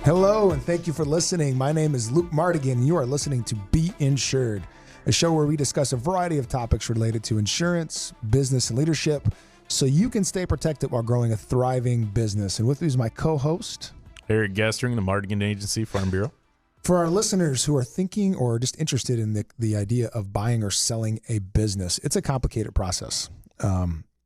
Hello, and thank you for listening. My name is Luke Mardigian. You are listening to Be Insured, a show where we discuss a variety of topics related to insurance, business, and leadership, so you can stay protected while growing a thriving business. And with me is my co-host, Eric Gestring, the Mardigian Agency, Farm Bureau. For our listeners who are thinking or just interested in the idea of buying or selling a business, it's a complicated process,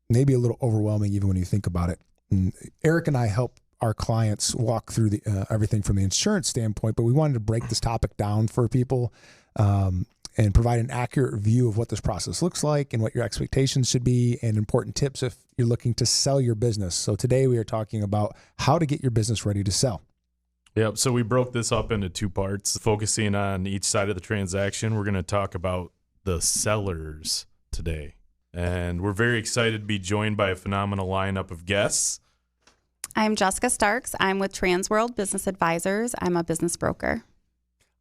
maybe a little overwhelming even when you think about it. And Eric and I help our clients walk through everything from the insurance standpoint, but we wanted to break this topic down for people and provide an accurate view of what this process looks like and what your expectations should be and important tips if you're looking to sell your business. So today we are talking about how to get your business ready to sell. Yep. So we broke this up into two parts, focusing on each side of the transaction. We're going to talk about the sellers today. And we're very excited to be joined by a phenomenal lineup of guests. I'm Jessica Starks. I'm with Transworld Business Advisors. I'm a business broker.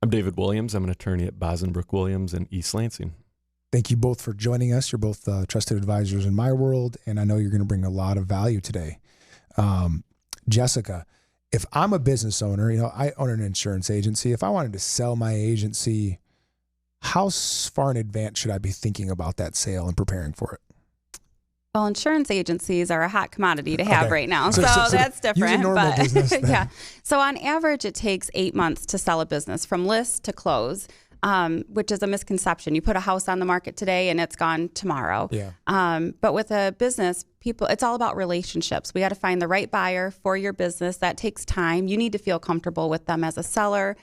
I'm David Williams. I'm an attorney at Bossenbrook Williams in East Lansing. Thank you both for joining us. You're both trusted advisors in my world, and I know you're going to bring a lot of value today. Jessica, if I'm a business owner, I own an insurance agency. If I wanted to sell my agency, how far in advance should I be thinking about that sale and preparing for it? Well, insurance agencies are a hot commodity to have right now, so that's different. Use a normal business then. Yeah. So on average, it takes 8 months to sell a business from list to close, which is a misconception. You put a house on the market today and it's gone tomorrow. Yeah. But with a business, it's all about relationships. We got to find the right buyer for your business. That takes time. You need to feel comfortable with them as a seller.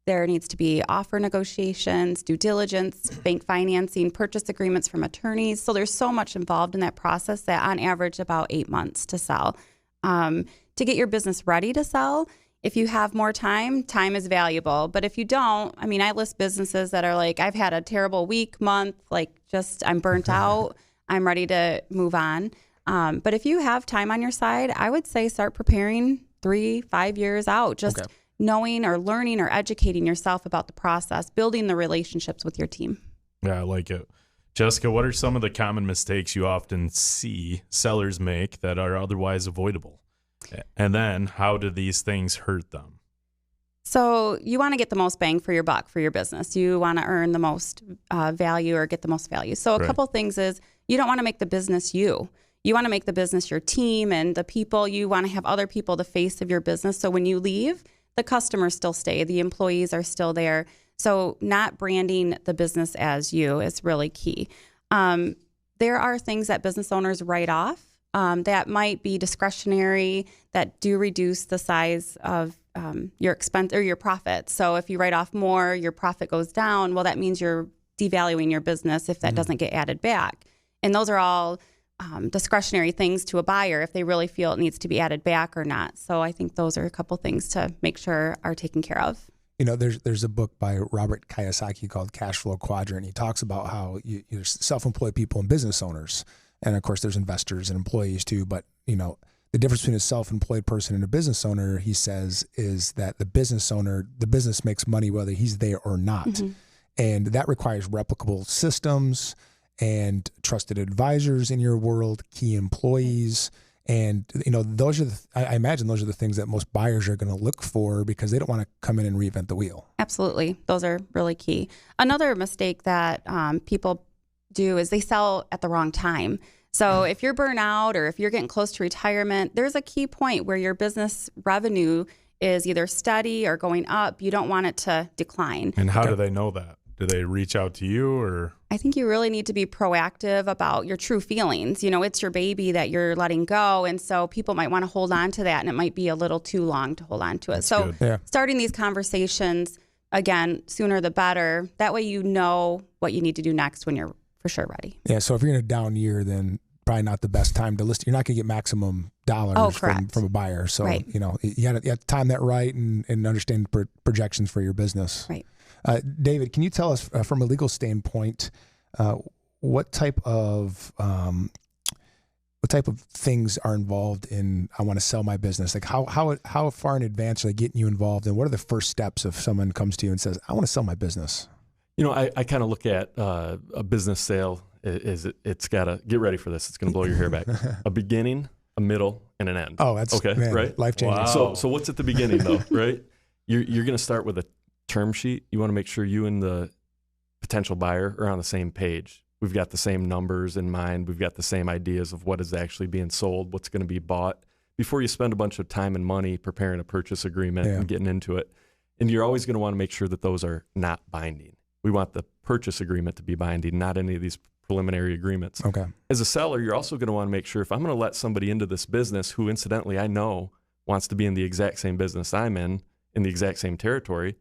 There needs to be offer negotiations, due diligence, bank financing, purchase agreements from attorneys. So there's so much involved in that process that on average about 8 months to sell. To get your business ready to sell, if you have more time is valuable. But if you don't, I list businesses that are like, I've had a terrible week, month, I'm burnt out. I'm ready to move on. But if you have time on your side, I would say start preparing 3-5 years out. Knowing or learning or educating yourself about the process, building the relationships with your team. Yeah, I like it. Jessica, what are some of the common mistakes you often see sellers make that are otherwise avoidable? And then how do these things hurt them? So you want to get the most bang for your buck for your business. You want to earn the most value or get the most value. So a couple things is you don't want to make the business you. You want to make the business your team and the people. You want to have other people the face of your business. So when you leave, the customers still stay, the employees are still there. So not branding the business as you is really key. There are things that business owners write off that might be discretionary, that do reduce the size of your expense or your profit. So if you write off more, your profit goes down. Well, that means you're devaluing your business if that doesn't get added back. And those are all discretionary things to a buyer if they really feel it needs to be added back or not. So I think those are a couple things to make sure are taken care of. There's a book by Robert Kiyosaki called Cash Flow Quadrant. He talks about how there's self-employed people and business owners. And of course, there's investors and employees too. But, the difference between a self-employed person and a business owner, he says, is that the business makes money whether he's there or not. Mm-hmm. And that requires replicable systems and trusted advisors in your world, key employees. And, I imagine those are the things that most buyers are going to look for because they don't want to come in and reinvent the wheel. Absolutely. Those are really key. Another mistake that people do is they sell at the wrong time. So if you're burnt out or if you're getting close to retirement, there's a key point where your business revenue is either steady or going up. You don't want it to decline. And how do they know that? Do they reach out to you or? I think you really need to be proactive about your true feelings. It's your baby that you're letting go. And so people might want to hold on to that and it might be a little too long to hold on to it. That's Starting these conversations, again, sooner the better. That way you know what you need to do next when you're for sure ready. Yeah. So if you're in a down year, then probably not the best time to list. You're not going to get maximum dollars from a buyer. So, you got to time that right and understand projections for your business. Right. David, can you tell us from a legal standpoint, what type of things are involved in, I want to sell my business? Like how far in advance are they getting you involved? And what are the first steps if someone comes to you and says, I want to sell my business? I kind of look at a business sale it's got to, get ready for this. It's going to blow your hair back. A beginning, a middle, and an end. Oh, that's okay, man, right? Life-changing. Wow. So what's at the beginning though, right? You're going to start with a term sheet. You want to make sure you and the potential buyer are on the same page. We've got the same numbers in mind. We've got the same ideas of what is actually being sold, what's going to be bought, before you spend a bunch of time and money preparing a purchase agreement and getting into it. And you're always going to want to make sure that those are not binding. We want the purchase agreement to be binding, not any of these preliminary agreements. Okay. As a seller, you're also going to want to make sure, if I'm going to let somebody into this business who incidentally I know wants to be in the exact same business I'm in the exact same territory,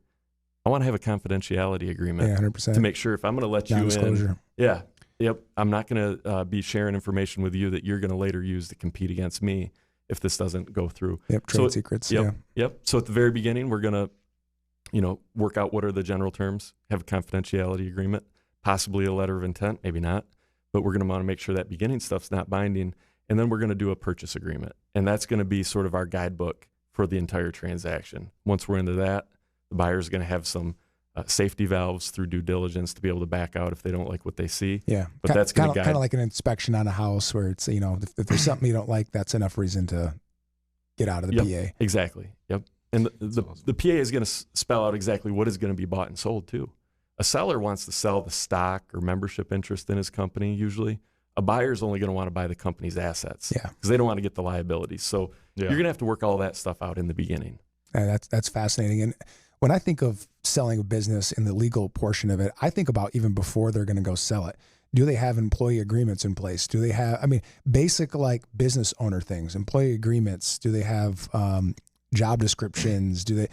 I want to have a confidentiality agreement 100%. to make sure if I'm going to let you in. Yeah. Yep. I'm not going to be sharing information with you that you're going to later use to compete against me if this doesn't go through. Yep. Trade secrets. Yep. So at the very beginning, we're going to, work out what are the general terms, have a confidentiality agreement, possibly a letter of intent, maybe not, but we're going to want to make sure that beginning stuff's not binding. And then we're going to do a purchase agreement. And that's going to be sort of our guidebook for the entire transaction. Once we're into that, the buyer's going to have some safety valves through due diligence to be able to back out if they don't like what they see. Yeah. But that's going to guide. Kind of like an inspection on a house where it's, if there's something you don't like, that's enough reason to get out of the PA. Exactly. Yep. And the PA is going to spell out exactly what is going to be bought and sold too. A seller wants to sell the stock or membership interest in his company usually. A buyer is only going to want to buy the company's assets because they don't want to get the liabilities. So you're going to have to work all that stuff out in the beginning. That's fascinating. And when I think of selling a business in the legal portion of it, I think about even before they're going to go sell it. Do they have employee agreements in place? Do they have, basic like business owner things, employee agreements? Do they have job descriptions? Do they,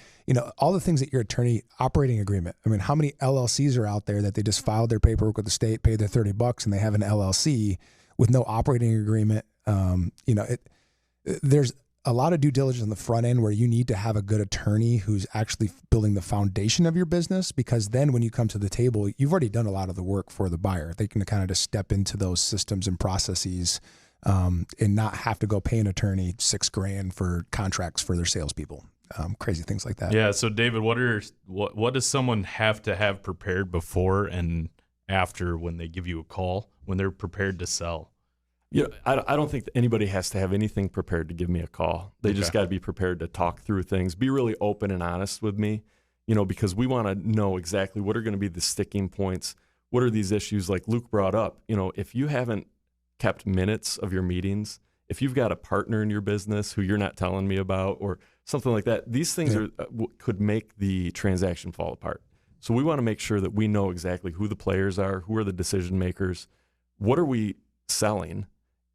all the things that your attorney operating agreement? How many LLCs are out there that they just filed their paperwork with the state, paid their $30 and they have an LLC with no operating agreement? There's a lot of due diligence on the front end where you need to have a good attorney who's actually building the foundation of your business, because then when you come to the table, you've already done a lot of the work for the buyer. They can kind of just step into those systems and processes and not have to go pay an attorney $6,000 for contracts for their salespeople. Crazy things like that. Yeah. So David, what does someone have to have prepared before and after when they give you a call, when they're prepared to sell? I don't think that anybody has to have anything prepared to give me a call. They just got to be prepared to talk through things, be really open and honest with me, because we want to know exactly what are going to be the sticking points. What are these issues like Luke brought up? If you haven't kept minutes of your meetings, if you've got a partner in your business who you're not telling me about or something like that, these things could make the transaction fall apart. So we want to make sure that we know exactly who the players are, who are the decision makers, what are we selling,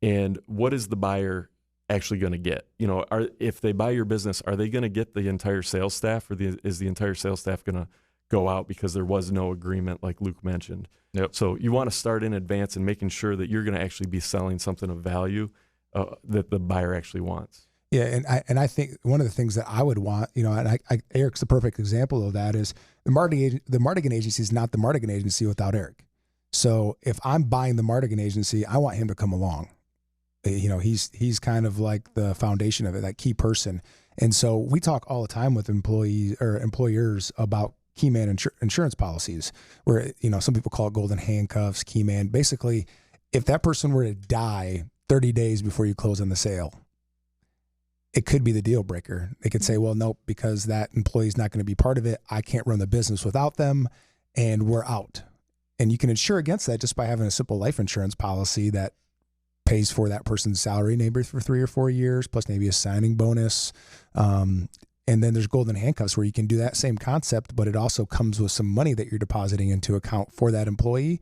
and what is the buyer actually going to get? If they buy your business, are they going to get the entire sales staff, or is the entire sales staff going to go out because there was no agreement like Luke mentioned? Yep. So you want to start in advance and making sure that you're going to actually be selling something of value that the buyer actually wants. Yeah, and I think one of the things that I would want, and Eric's the perfect example of that, is the Mardigian Agency is not the Mardigian Agency without Eric. So if I'm buying the Mardigian Agency, I want him to come along. He's kind of like the foundation of it, that key person. And so we talk all the time with employees or employers about key man insurance policies, where, some people call it golden handcuffs, key man. Basically, if that person were to die 30 days before you close on the sale, it could be the deal breaker. They could say, well, nope, because that employee is not going to be part of it. I can't run the business without them, and we're out. And you can insure against that just by having a simple life insurance policy that pays for that person's salary maybe for 3 or 4 years, plus maybe a signing bonus. And then there's golden handcuffs where you can do that same concept, but it also comes with some money that you're depositing into account for that employee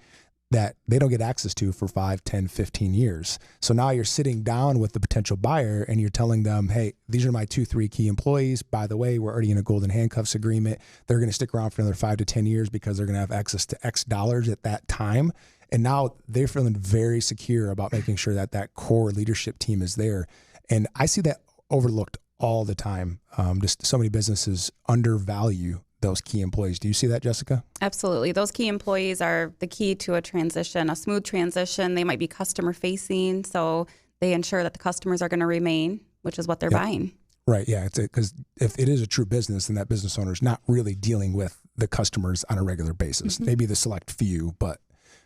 that they don't get access to for 5, 10, 15 years. So now you're sitting down with the potential buyer and you're telling them, hey, these are my 2-3 key employees. By the way, we're already in a golden handcuffs agreement. They're going to stick around for another 5 to 10 years because they're going to have access to X dollars at that time. And now they're feeling very secure about making sure that that core leadership team is there. And I see that overlooked all the time. Just so many businesses undervalue those key employees. Do you see that, Jessica? Absolutely. Those key employees are the key to a transition, a smooth transition. They might be customer facing, so they ensure that the customers are going to remain, which is what they're buying. Right. Yeah. Because if it is a true business, then that business owner is not really dealing with the customers on a regular basis. Mm-hmm. Maybe the select few, but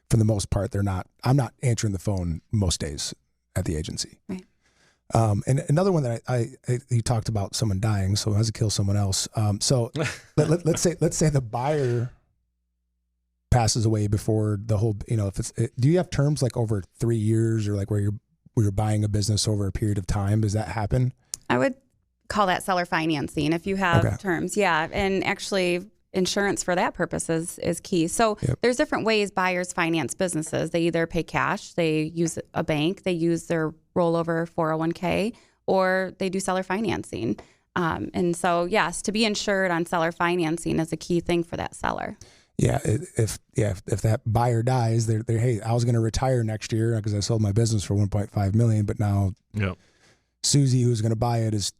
for the most part, they're not. I'm not answering the phone most days at the agency. Right. And another one that you talked about someone dying, so it has to kill someone else. So let's say the buyer passes away before the whole, do you have terms like over 3 years or like where you're buying a business over a period of time? Does that happen? I would call that seller financing if you have terms. Yeah. And actually insurance for that purpose is key. So there's different ways buyers finance businesses. They either pay cash, they use a bank, they use their rollover 401k, or they do seller financing. And so, yes, to be insured on seller financing is a key thing for that seller. Yeah, if that buyer dies, they're hey, I was going to retire next year because I sold my business for $1.5 million, but now Susie, who's going to buy it, is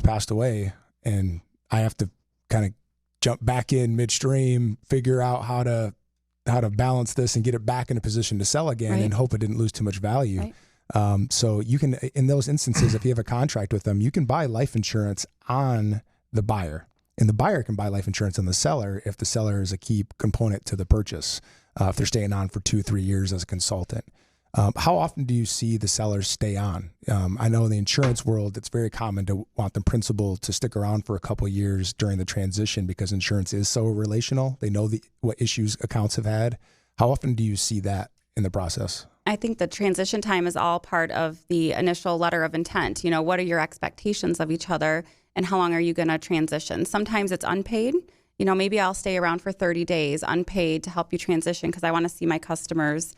passed away, and I have to kind of jump back in midstream, figure out how to balance this and get it back in a position to sell again, and hope it didn't lose too much value. Right. So you can, in those instances, if you have a contract with them, you can buy life insurance on the buyer. And the buyer can buy life insurance on the seller if the seller is a key component to the purchase, if they're staying on for 2-3 years as a consultant. How often do you see the sellers stay on? I know in the insurance world, it's very common to want the principal to stick around for a couple of years during the transition because insurance is so relational. They know what issues accounts have had. How often do you see that in the process? I think the transition time is all part of the initial letter of intent. What are your expectations of each other and how long are you going to transition? Sometimes it's unpaid. Maybe I'll stay around for 30 days unpaid to help you transition because I want to see my customers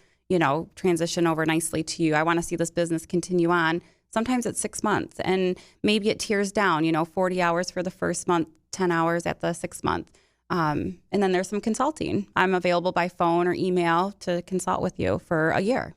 transition over nicely to you. I want to see this business continue on. Sometimes it's 6 months and maybe it tiers down, 40 hours for the first month, 10 hours at the 6th month. And then there's some consulting. I'm available by phone or email to consult with you for a year.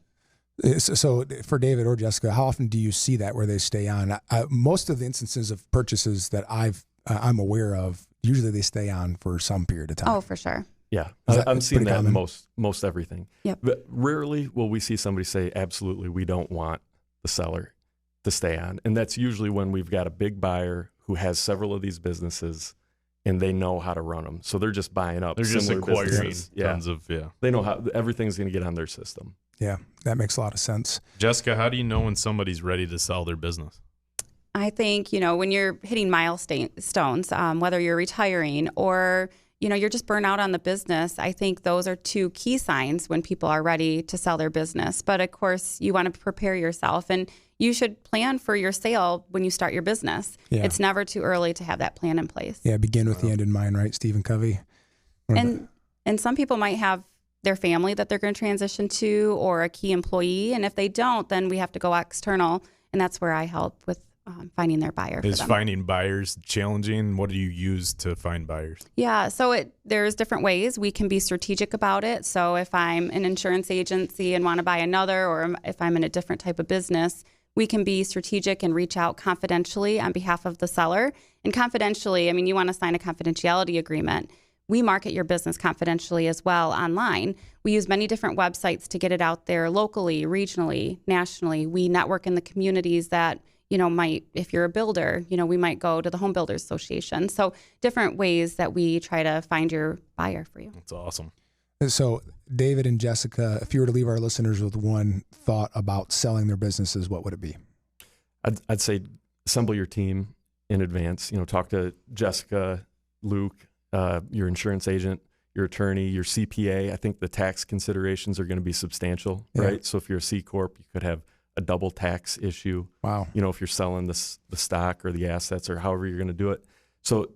So for David or Jessica, how often do you see that where they stay on? Most of the instances of purchases that I'm aware of, usually they stay on for some period of time. Oh, for sure. Yeah, I'm seeing that in most everything. Yep. But rarely will we see somebody say, absolutely, we don't want the seller to stay on. And that's usually when we've got a big buyer who has several of these businesses and they know how to run them. So they're just buying up. They're just acquiring businesses. tons of, They know how everything's going to get on their system. Yeah, that makes a lot of sense. Jessica, how do you know when somebody's ready to sell their business? I think, when you're hitting milestones, whether you're retiring or you're just burnt out on the business. I think those are two key signs when people are ready to sell their business. But of course, you want to prepare yourself and you should plan for your sale when you start your business. Yeah. It's never too early to have that plan in place. Yeah, begin with the end in mind, right? Stephen Covey. And some people might have their family that they're going to transition to or a key employee. And if they don't, then we have to go external. And that's where I help with finding their buyer. Is finding buyers challenging? What do you use to find buyers? Yeah, so there's different ways. We can be strategic about it. So if I'm an insurance agency and want to buy another, or if I'm in a different type of business, we can be strategic and reach out confidentially on behalf of the seller. And confidentially, you want to sign a confidentiality agreement. We market your business confidentially as well online. We use many different websites to get it out there locally, regionally, nationally. We network in the communities that if you're a builder, we might go to the Home Builders Association. So different ways that we try to find your buyer for you. That's awesome. So David and Jessica, if you were to leave our listeners with one thought about selling their businesses, what would it be? I'd say assemble your team in advance. Talk to Jessica, Luke, your insurance agent, your attorney, your CPA. I think the tax considerations are going to be substantial, right? So if you're a C Corp, you could have a double tax issue. Wow. If you're selling the stock or the assets or however you're going to do it. So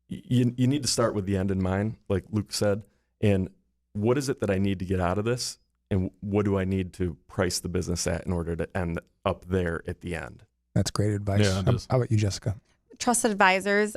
you need to start with the end in mind, like Luke said, and what is it that I need to get out of this? And what do I need to price the business at in order to end up there at the end? That's great advice. Yeah, how about you, Jessica? Trusted advisors,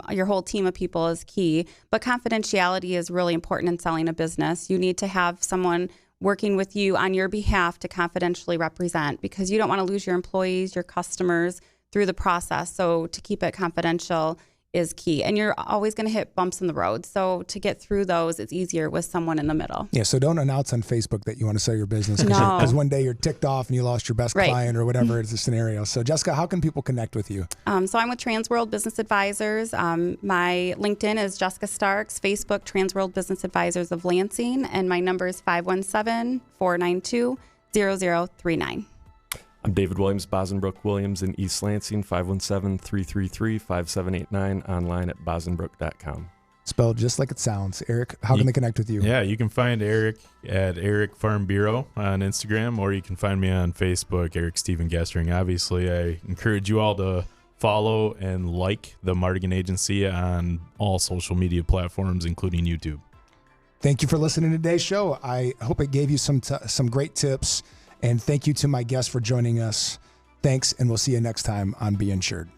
your whole team of people is key, but confidentiality is really important in selling a business. You need to have someone working with you on your behalf to confidentially represent because you don't want to lose your employees, your customers through the process. So to keep it confidential is key. And you're always going to hit bumps in the road. So to get through those, it's easier with someone in the middle. Yeah, so don't announce on Facebook that you want to sell your business No. because one day you're ticked off and you lost your best client or whatever is the scenario. So Jessica, how can people connect with you? So I'm with Transworld Business Advisors. My LinkedIn is Jessica Starks, Facebook Transworld Business Advisors of Lansing, and my number is 517-492-0039. I'm David Williams, Bossenbrook Williams in East Lansing, 517-333-5789, online at bossenbrook.com. Spelled just like it sounds. Eric, how can they connect with you? Yeah, you can find Eric at Eric Farm Bureau on Instagram, or you can find me on Facebook, Eric Stephen Gestring. Obviously, I encourage you all to follow and like the Mardigian Agency on all social media platforms, including YouTube. Thank you for listening to today's show. I hope it gave you some great tips, and thank you to my guests for joining us. Thanks, and we'll see you next time on Be Insured.